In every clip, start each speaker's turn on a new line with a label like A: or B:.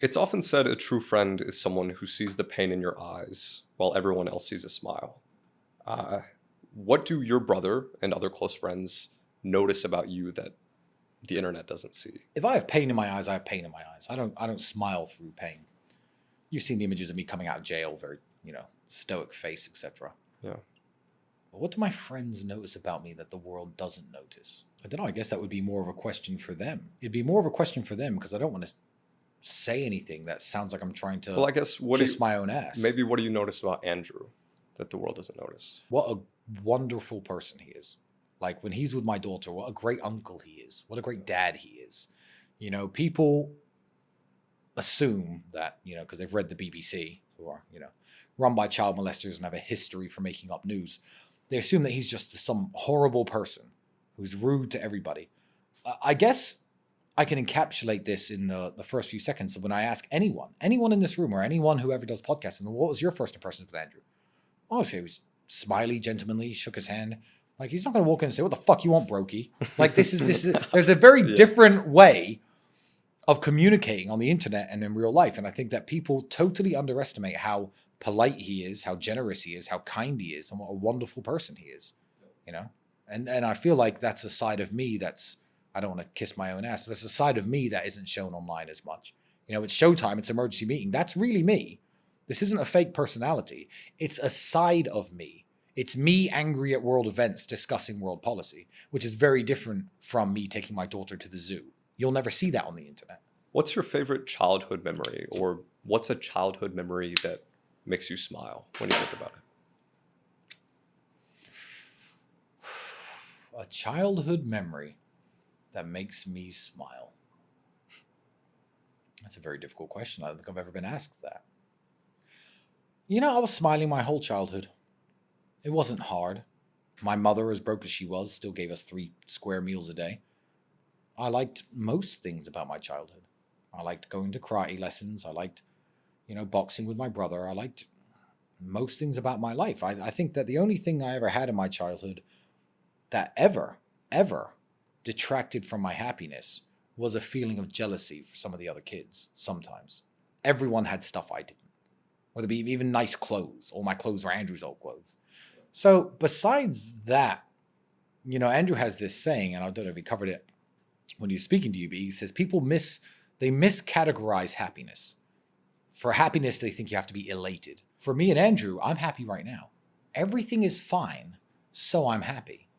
A: It's often said a true friend is someone who sees the pain in your eyes while everyone else sees a smile. Uh, what do your brother and other close friends notice about you that the internet doesn't see?
B: If I have pain in my eyes, I have pain in my eyes. I don't smile through pain. You've seen the images of me coming out of jail, very, stoic face, etc.
A: Yeah.
B: But what do my friends notice about me that the world doesn't notice? I don't know. I guess that would be more of a question for them. It'd be more of a question for them because I don't want to say anything that sounds like I'm trying to
A: Well, I guess
B: kiss my own ass.
A: maybe what do you notice about Andrew that the world doesn't notice?
B: What a wonderful person he is. Like when he's with my daughter, what a great uncle he is. What a great dad he is. People assume that, because they've read the BBC, who are, run by child molesters and have a history for making up news. They assume that he's just some horrible person who's rude to everybody. I guess I can encapsulate this in the first few seconds of when I ask anyone in this room or anyone who ever does podcasting, what was your first impression with Andrew? I would say he was smiley, gentlemanly, shook his hand. Like, he's not going to walk in and say, what the fuck you want, brokey? Like, this is there's a very different way of communicating on the internet and in real life. And I think that people totally underestimate how polite he is, how generous he is, how kind he is, and what a wonderful person he is, And I feel like that's a side of me that's, I don't want to kiss my own ass, but that's a side of me that isn't shown online as much. It's showtime, it's emergency meeting. That's really me. This isn't a fake personality. It's a side of me. It's me angry at world events discussing world policy, which is very different from me taking my daughter to the zoo. You'll never see that on the internet. What's
A: your favorite childhood memory, or what's a childhood memory that makes you smile when you think about
B: it? A childhood memory that makes me smile. That's a very difficult question. I don't think I've ever been asked that. I was smiling my whole childhood. It wasn't hard. My mother, as broke as she was, still gave us 3 square meals a day. I liked most things about my childhood. I liked going to karate lessons. I liked, boxing with my brother. I liked most things about my life. I think that the only thing I ever had in my childhood that ever detracted from my happiness was a feeling of jealousy for some of the other kids sometimes. Everyone had stuff I didn't. Whether it be even nice clothes. All my clothes were Andrew's old clothes. So besides that, Andrew has this saying, and I don't know if he covered it when he was speaking to you, but he says people miscategorize happiness. For happiness, they think you have to be elated. For me and Andrew, I'm happy right now. Everything is fine, so I'm happy.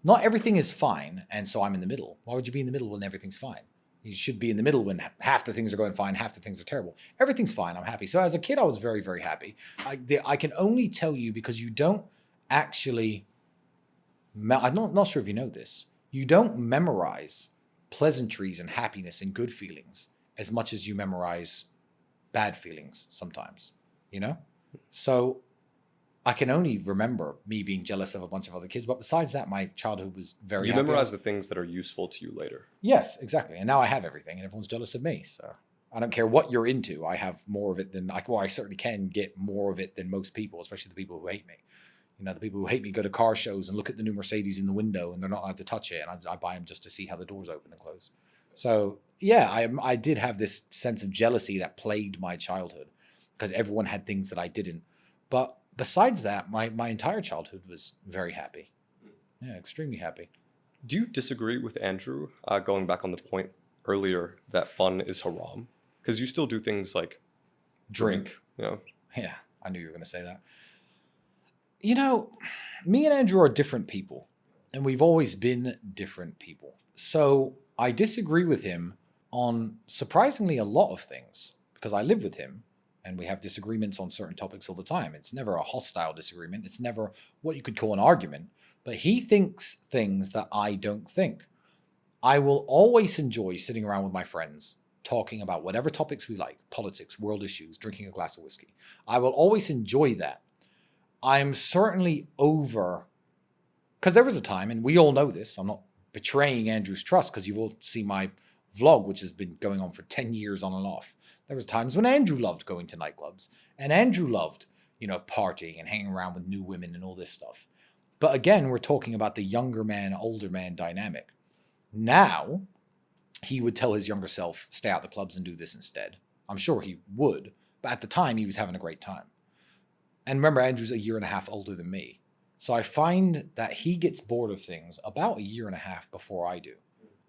B: Not everything is fine, and so I'm in the middle. Why would you be in the middle when everything's fine? You should be in the middle when half the things are going fine, half the things are terrible. Everything's fine, I'm happy. So as a kid, I was very, very happy. I can only tell you because you don't actually, I'm not sure if you know this, you don't memorize pleasantries and happiness and good feelings as much as you memorize bad feelings sometimes, So I can only remember me being jealous of a bunch of other kids, but besides that, my childhood was very happy.
A: You memorize the things that are useful to you later.
B: Yes, exactly. And now I have everything, and everyone's jealous of me. So I don't care what you're into. I have more of it than I certainly can get more of it than most people, especially the people who hate me. The people who hate me go to car shows and look at the new Mercedes in the window, and they're not allowed to touch it, and I buy them just to see how the doors open and close. So yeah, I did have this sense of jealousy that plagued my childhood because everyone had things that I didn't. But besides that, my entire childhood was very happy. Yeah, extremely happy.
A: Do you disagree with Andrew, going back on the point earlier that fun is haram? Because you still do things like
B: drink.
A: Yeah,
B: I knew you were going to say that. Me and Andrew are different people, and we've always been different people. So I disagree with him on surprisingly a lot of things because I live with him. And we have disagreements on certain topics all the time. It's never a hostile disagreement. It's never what you could call an argument. But he thinks things that I don't think. I will always enjoy sitting around with my friends, talking about whatever topics we like, politics, world issues, drinking a glass of whiskey. I will always enjoy that. I'm certainly over, because there was a time, and we all know this, I'm not betraying Andrew's trust because you've all seen my vlog, which has been going on for 10 years on and off. There was times when Andrew loved going to nightclubs, and Andrew loved, partying and hanging around with new women and all this stuff. But again, we're talking about the younger man, older man dynamic. Now, he would tell his younger self, stay out the clubs and do this instead. I'm sure he would, but at the time he was having a great time. And remember, Andrew's a year and a half older than me. So I find that he gets bored of things about a year and a half before I do.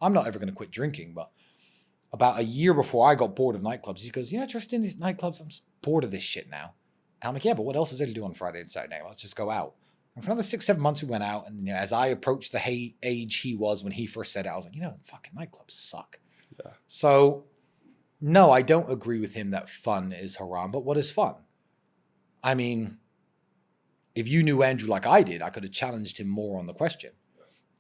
B: I'm not ever going to quit drinking, but about a year before I got bored of nightclubs, he goes, Tristan, these nightclubs, I'm bored of this shit now. And I'm like, yeah, but what else is there to do on Friday and Saturday? Let's just go out. And for another 6-7 months, we went out. And as I approached the age he was when he first said it, I was like, fucking nightclubs suck.
A: Yeah.
B: So, no, I don't agree with him that fun is haram. But what is fun? I mean, if you knew Andrew like I did, I could have challenged him more on the question.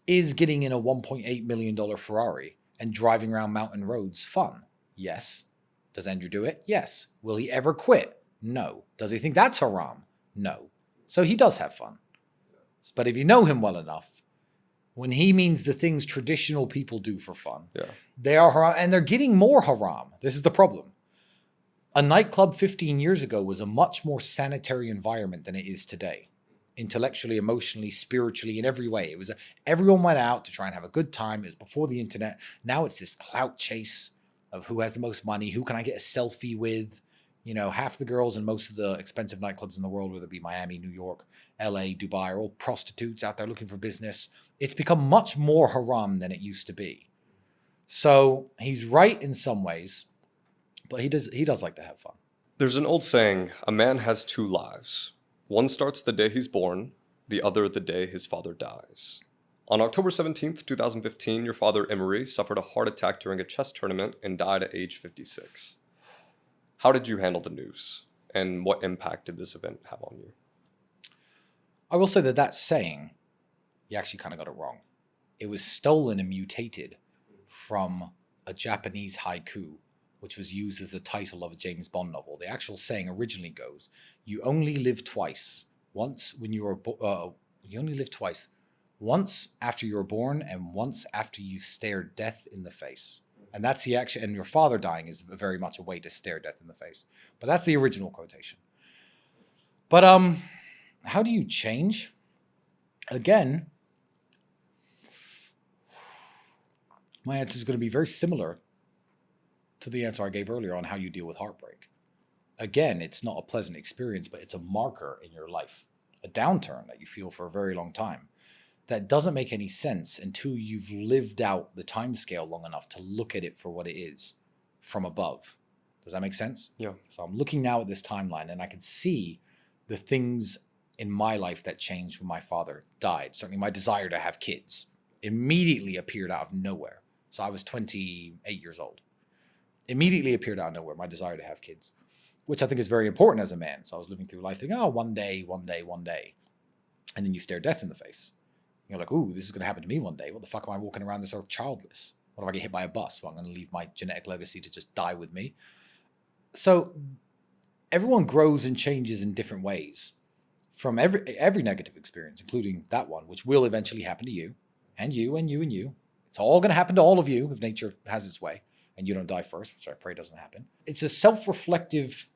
B: Is getting in a $1.8 million Ferrari and driving around mountain roads fun? Yes. Does Andrew do it? Yes. Will he ever quit? No. Does he think that's haram? No. So he does have fun. But if you know him well enough, when he means the things traditional people do for fun, they are haram, and they're getting more haram. This is the problem. A nightclub 15 years ago was a much more sanitary environment than it is today. Intellectually, emotionally, spiritually, in every way. Everyone went out to try and have a good time. It was before the internet. Now it's this clout chase of who has the most money, who can I get a selfie with. Half the girls in most of the expensive nightclubs in the world, whether it be Miami, New York, LA, Dubai, are all prostitutes out there looking for business. It's become much more haram than it used to be. So he's right in some ways, but he does like to have fun.
A: There's an old saying, a man has two lives. One starts the day he's born, the other the day his father dies. On October 17th, 2015, your father, Emery, suffered a heart attack during a chess tournament and died at age 56. How did you handle the news, and what impact did this event have on you?
B: I will say that saying, you actually kind of got it wrong. It was stolen and mutated from a Japanese haiku, which was used as the title of a James Bond novel. The actual saying originally goes, you only live twice. Once when you were you only live twice. Once after you were born and once after you stared death in the face. And that's the action. And your father dying is very much a way to stare death in the face. But that's the original quotation. But how do you change? Again, my answer is going to be very similar to the answer I gave earlier on how you deal with heartbreak. Again, it's not a pleasant experience, but it's a marker in your life, a downturn that you feel for a very long time. That doesn't make any sense until you've lived out the time scale long enough to look at it for what it is from above. Does that make sense?
A: Yeah.
B: So I'm looking now at this timeline and I can see the things in my life that changed when my father died. Certainly my desire to have kids immediately appeared out of nowhere. So I was 28 years old. Immediately appeared out of nowhere, my desire to have kids, which I think is very important as a man. So I was living through life thinking, one day. And then you stare death in the face. You're like, ooh, this is going to happen to me one day. What the fuck am I walking around this earth childless? What if I get hit by a bus? Well, I'm going to leave my genetic legacy to just die with me. So everyone grows and changes in different ways from every negative experience, including that one, which will eventually happen to you and you and you and you. It's all going to happen to all of you if nature has its way and you don't die first, which I pray doesn't happen. It's a self-reflective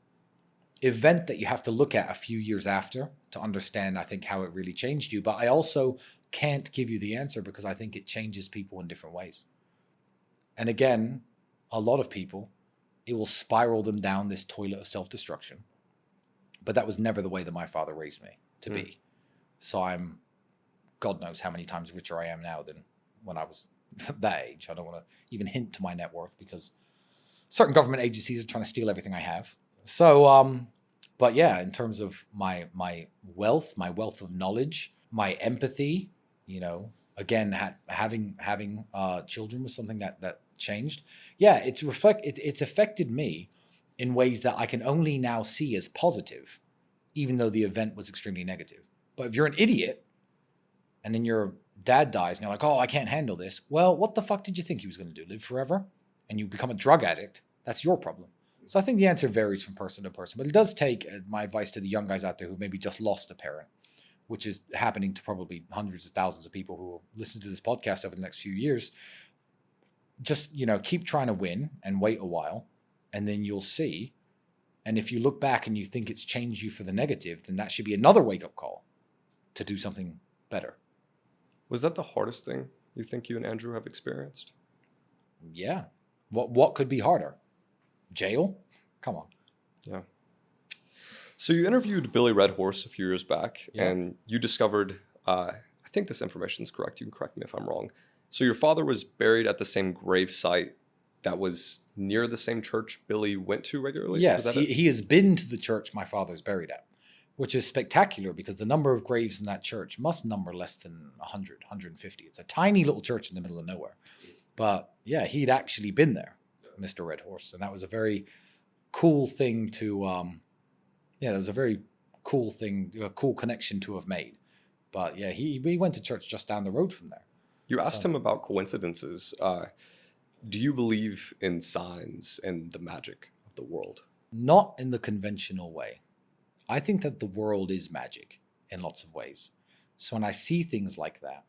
B: event that you have to look at a few years after to understand, I think, how it really changed you. But I also can't give you the answer because I think it changes people in different ways. And again, a lot of people, it will spiral them down this toilet of self-destruction. But that was never the way that my father raised me to be. So I'm, God knows how many times richer I am now than when I was that age. I don't want to even hint to my net worth because certain government agencies are trying to steal everything I have. So, but yeah, in terms of my wealth of knowledge, my empathy, again, having children was something that changed. Yeah, it's affected me in ways that I can only now see as positive, even though the event was extremely negative. But if you're an idiot and then your dad dies and you're like, oh, I can't handle this. Well, what the fuck did you think he was going to do? Live forever? And you become a drug addict? That's your problem. So I think the answer varies from person to person. But it does take my advice to the young guys out there who maybe just lost a parent, which is happening to probably hundreds of thousands of people who will listen to this podcast over the next few years. Just, keep trying to win and wait a while, and then you'll see. And if you look back and you think it's changed you for the negative, then that should be another wake-up call to do something better.
A: Was that the hardest thing you think you and Andrew have experienced?
B: Yeah. What could be harder? Jail? Come on.
A: Yeah. So you interviewed Billy Red Horse a few years back,
B: Yeah.
A: and you discovered, I think this information is correct. You can correct me if I'm wrong. So your father was buried at the same grave site that was near the same church Billy went to regularly? Was
B: Yes,
A: that
B: he has been to the church my father's buried at, which is spectacular because the number of graves in that church must number less than 100, 150. It's a tiny little church in the middle of nowhere. But yeah, he'd actually been there, Mr. Red Horse. And that was a very cool thing to, that was a very cool thing, a cool connection to have made. But yeah, we went to church just down the road from there.
A: You asked
B: So-
A: him about coincidences. Do you believe in signs and the magic of the world?
B: Not in the conventional way. I think that the world is magic in lots of ways. So when I see things like that,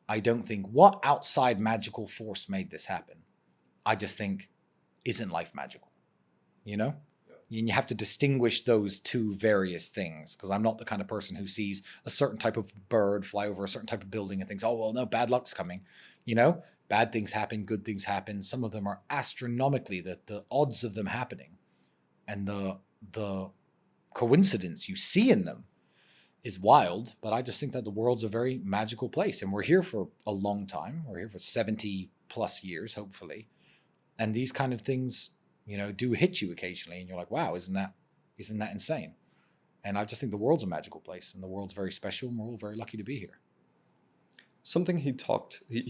B: I don't think, what outside magical force made this happen? I just think, isn't life magical? You know? And you have to distinguish those two various things, because I'm not the kind of person who sees a certain type of bird fly over a certain type of building and thinks, oh, well, no, bad luck's coming. You know, bad things happen, good things happen. Some of them are astronomically, the odds of them happening and the coincidence you see in them is wild. But I just think that the world's a very magical place, and we're here for a long time. We're here for 70 plus years, hopefully. And these kind of things, do hit you occasionally, and you're like, wow, isn't that insane? And I just think the world's a magical place, and the world's very special, and we're all very lucky to be here.
A: Something he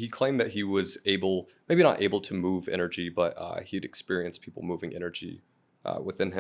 A: claimed that he was able, maybe not able to move energy, but he'd experienced people moving energy within him.